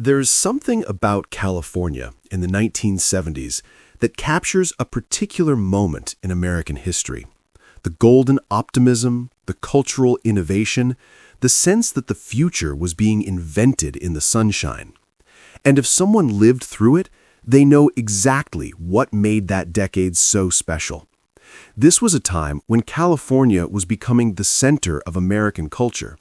There's something about California in the 1970s that captures a particular moment in American history. The golden optimism, the cultural innovation, the sense that the future was being invented in the sunshine. And if someone lived through it, they know exactly what made that decade so special. This was a time when California was becoming the center of American culture.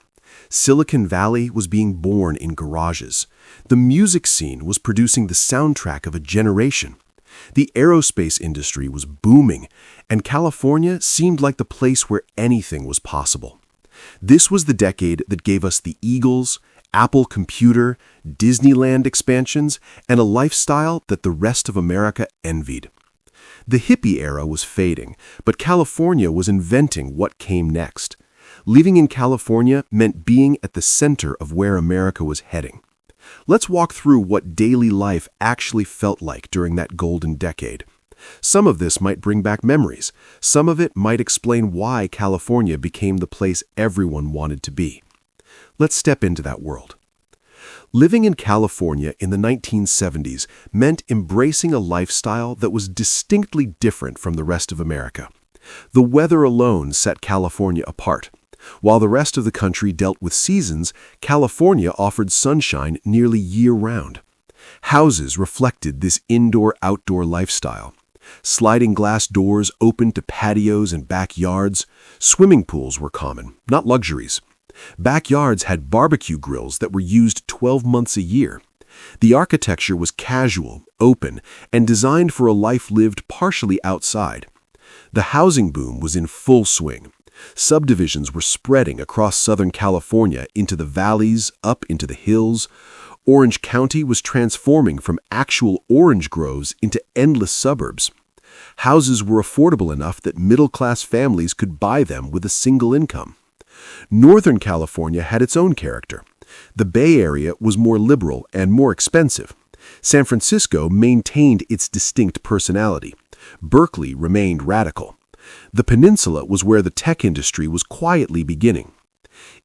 Silicon Valley was being born in garages. The music scene was producing the soundtrack of a generation. The aerospace industry was booming, and California seemed like the place where anything was possible. This was the decade that gave us the Eagles, Apple Computer, Disneyland expansions, and a lifestyle that the rest of America envied. The hippie era was fading, but California was inventing what came next. Living in California meant being at the center of where America was heading. Let's walk through what daily life actually felt like during that golden decade. Some of this might bring back memories. Some of it might explain why California became the place everyone wanted to be. Let's step into that world. Living in California in the 1970s meant embracing a lifestyle that was distinctly different from the rest of America. The weather alone set California apart. While the rest of the country dealt with seasons, California offered sunshine nearly year-round. Houses reflected this indoor-outdoor lifestyle. Sliding glass doors opened to patios and backyards. Swimming pools were common, not luxuries. Backyards had barbecue grills that were used 12 months a year. The architecture was casual, open, and designed for a life lived partially outside. The housing boom was in full swing. Subdivisions were spreading across Southern California into the valleys, up into the hills. Orange County was transforming from actual orange groves into endless suburbs. Houses were affordable enough that middle-class families could buy them with a single income. Northern California had its own character. The Bay Area was more liberal and more expensive. San Francisco maintained its distinct personality. Berkeley remained radical. The peninsula was where the tech industry was quietly beginning.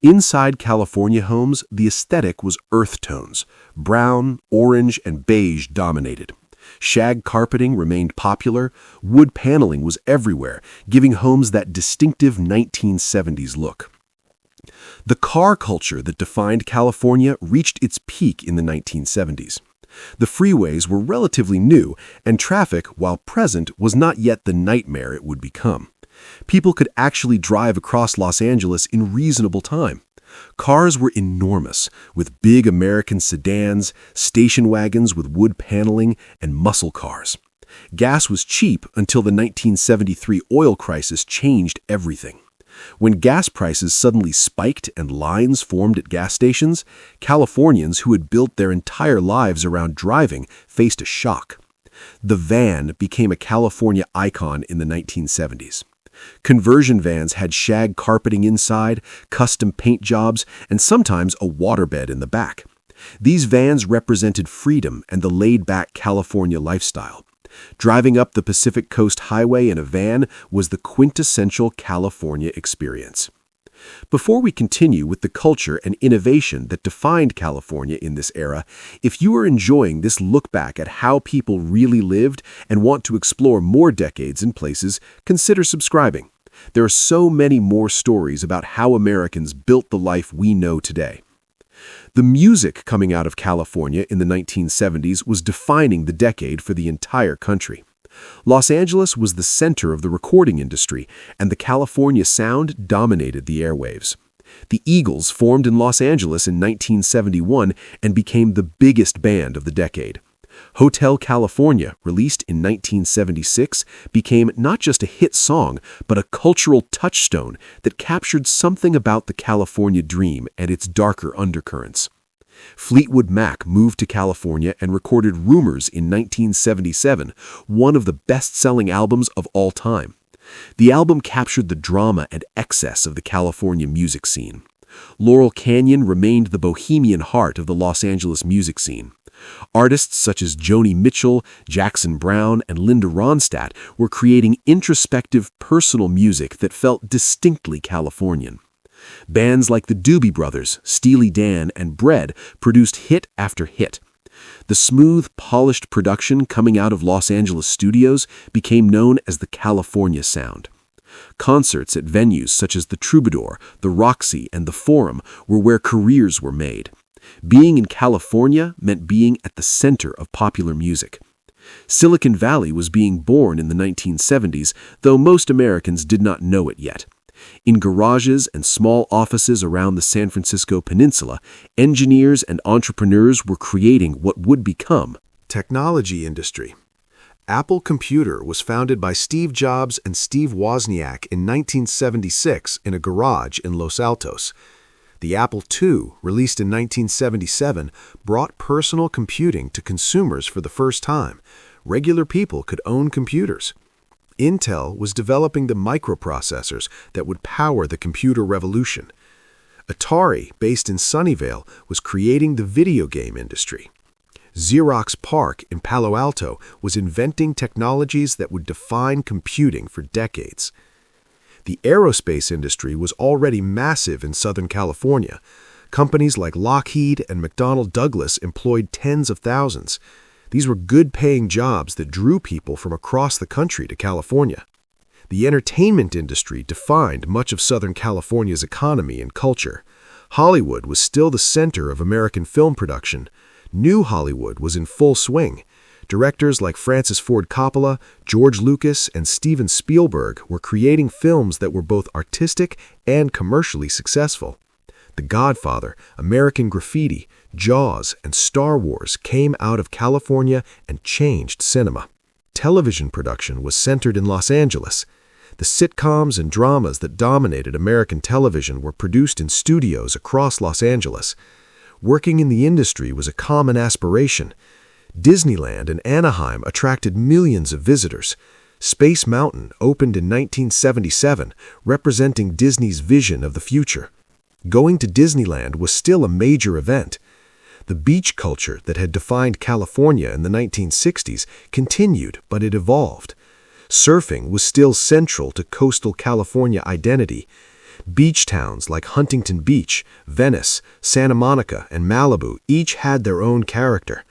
Inside California homes, the aesthetic was earth tones. Brown, orange, and beige dominated. Shag carpeting remained popular. Wood paneling was everywhere, giving homes that distinctive 1970s look. The car culture that defined California reached its peak in the 1970s. The freeways were relatively new, and traffic, while present, was not yet the nightmare it would become. People could actually drive across Los Angeles in reasonable time. Cars were enormous, with big American sedans, station wagons with wood paneling, and muscle cars. Gas was cheap until the 1973 oil crisis changed everything. When gas prices suddenly spiked and lines formed at gas stations, Californians who had built their entire lives around driving faced a shock. The van became a California icon in the 1970s. Conversion vans had shag carpeting inside, custom paint jobs, and sometimes a waterbed in the back. These vans represented freedom and the laid-back California lifestyle. Driving up the Pacific Coast Highway in a van was the quintessential California experience. Before we continue with the culture and innovation that defined California in this era, if you are enjoying this look back at how people really lived and want to explore more decades and places, consider subscribing. There are so many more stories about how Americans built the life we know today. The music coming out of California in the 1970s was defining the decade for the entire country. Los Angeles was the center of the recording industry, and the California sound dominated the airwaves. The Eagles formed in Los Angeles in 1971 and became the biggest band of the decade. Hotel California, released in 1976, became not just a hit song, but a cultural touchstone that captured something about the California dream and its darker undercurrents. Fleetwood Mac moved to California and recorded Rumors in 1977, one of the best-selling albums of all time. The album captured the drama and excess of the California music scene. Laurel Canyon remained the bohemian heart of the Los Angeles music scene. Artists such as Joni Mitchell, Jackson Browne, and Linda Ronstadt were creating introspective, personal music that felt distinctly Californian. Bands like the Doobie Brothers, Steely Dan, and Bread produced hit after hit. The smooth, polished production coming out of Los Angeles studios became known as the California sound. Concerts at venues such as the Troubadour, the Roxy, and the Forum were where careers were made. Being in California meant being at the center of popular music. Silicon Valley was being born in the 1970s, though most Americans did not know it yet. In garages and small offices around the San Francisco peninsula, engineers and entrepreneurs were creating what would become technology industry. Apple Computer was founded by Steve Jobs and Steve Wozniak in 1976 in a garage in Los Altos. The Apple II, released in 1977, brought personal computing to consumers for the first time. Regular people could own computers. Intel was developing the microprocessors that would power the computer revolution. Atari, based in Sunnyvale, was creating the video game industry. Xerox PARC in Palo Alto was inventing technologies that would define computing for decades. The aerospace industry was already massive in Southern California. Companies like Lockheed and McDonnell Douglas employed tens of thousands. These were good-paying jobs that drew people from across the country to California. The entertainment industry defined much of Southern California's economy and culture. Hollywood was still the center of American film production. New Hollywood was in full swing. Directors like Francis Ford Coppola, George Lucas, and Steven Spielberg were creating films that were both artistic and commercially successful. The Godfather, American Graffiti, Jaws, and Star Wars came out of California and changed cinema. Television production was centered in Los Angeles. The sitcoms and dramas that dominated American television were produced in studios across Los Angeles. Working in the industry was a common aspiration. Disneyland in Anaheim attracted millions of visitors. Space Mountain opened in 1977, representing Disney's vision of the future. Going to Disneyland was still a major event. The beach culture that had defined California in the 1960s continued, but it evolved. Surfing was still central to coastal California identity. Beach towns like Huntington Beach, Venice, Santa Monica, and Malibu each had their own character.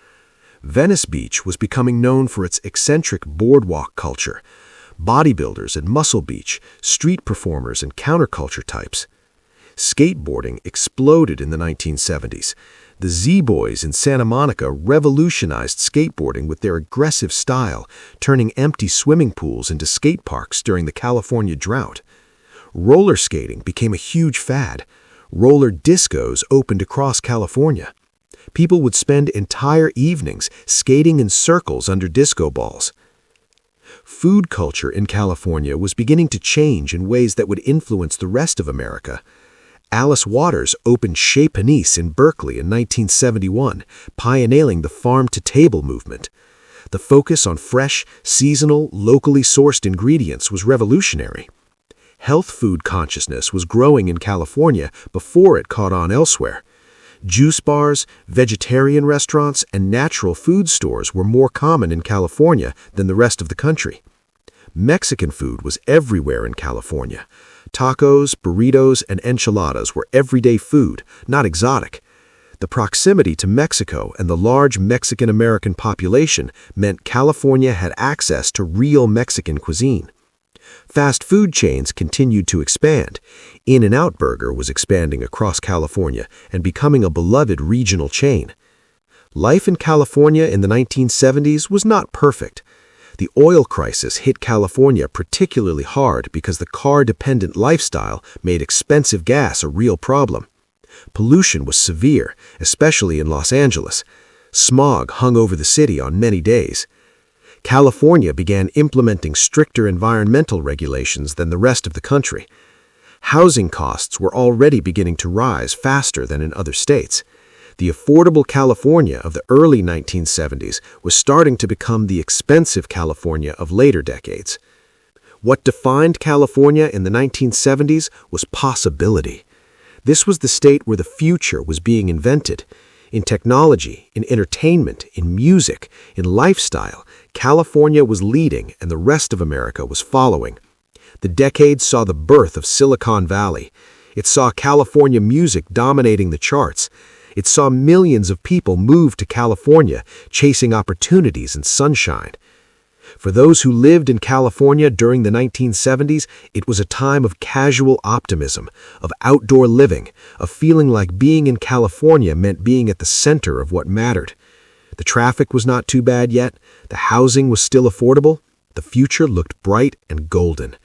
Venice Beach was becoming known for its eccentric boardwalk culture. Bodybuilders at Muscle Beach, street performers, and counterculture types. Skateboarding exploded in the 1970s. The Z-Boys in Santa Monica revolutionized skateboarding with their aggressive style, turning empty swimming pools into skate parks during the California drought. Roller skating became a huge fad. Roller discos opened across California. People would spend entire evenings skating in circles under disco balls. Food culture in California was beginning to change in ways that would influence the rest of America. Alice Waters opened Chez Panisse in Berkeley in 1971, pioneering the farm-to-table movement. The focus on fresh, seasonal, locally sourced ingredients was revolutionary. Health food consciousness was growing in California before it caught on elsewhere. Juice bars, vegetarian restaurants, and natural food stores were more common in California than the rest of the country. Mexican food was everywhere in California. Tacos, burritos, and enchiladas were everyday food, not exotic. The proximity to Mexico and the large Mexican-American population meant California had access to real Mexican cuisine. Fast food chains continued to expand. In-N-Out Burger was expanding across California and becoming a beloved regional chain. Life in California in the 1970s was not perfect. The oil crisis hit California particularly hard because the car-dependent lifestyle made expensive gas a real problem. Pollution was severe, especially in Los Angeles. Smog hung over the city on many days. California began implementing stricter environmental regulations than the rest of the country. Housing costs were already beginning to rise faster than in other states. The affordable California of the early 1970s was starting to become the expensive California of later decades. What defined California in the 1970s was possibility. This was the state where the future was being invented. In technology, in entertainment, in music, in lifestyle, California was leading and the rest of America was following. The decade saw the birth of Silicon Valley. It saw California music dominating the charts. It saw millions of people move to California, chasing opportunities and sunshine. For those who lived in California during the 1970s, it was a time of casual optimism, of outdoor living, of feeling like being in California meant being at the center of what mattered. The traffic was not too bad yet, the housing was still affordable, the future looked bright and golden.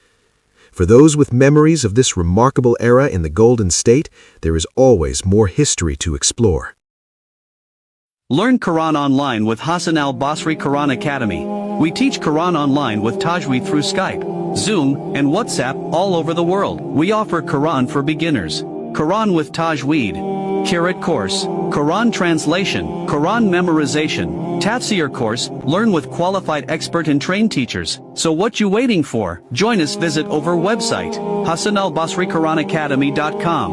For those with memories of this remarkable era in the Golden State, there is always more history to explore. Learn Quran online with Hassan al-Basri Quran Academy. We teach Quran online with Tajweed through Skype, Zoom, and WhatsApp all over the world. We offer Quran for beginners, Quran with Tajweed, Qiraat course, Quran translation, Quran memorization, Tafsir course. Learn with qualified expert and trained teachers. So what you waiting for? Join us. Visit over website, HassanalBasriQuranAcademy.com.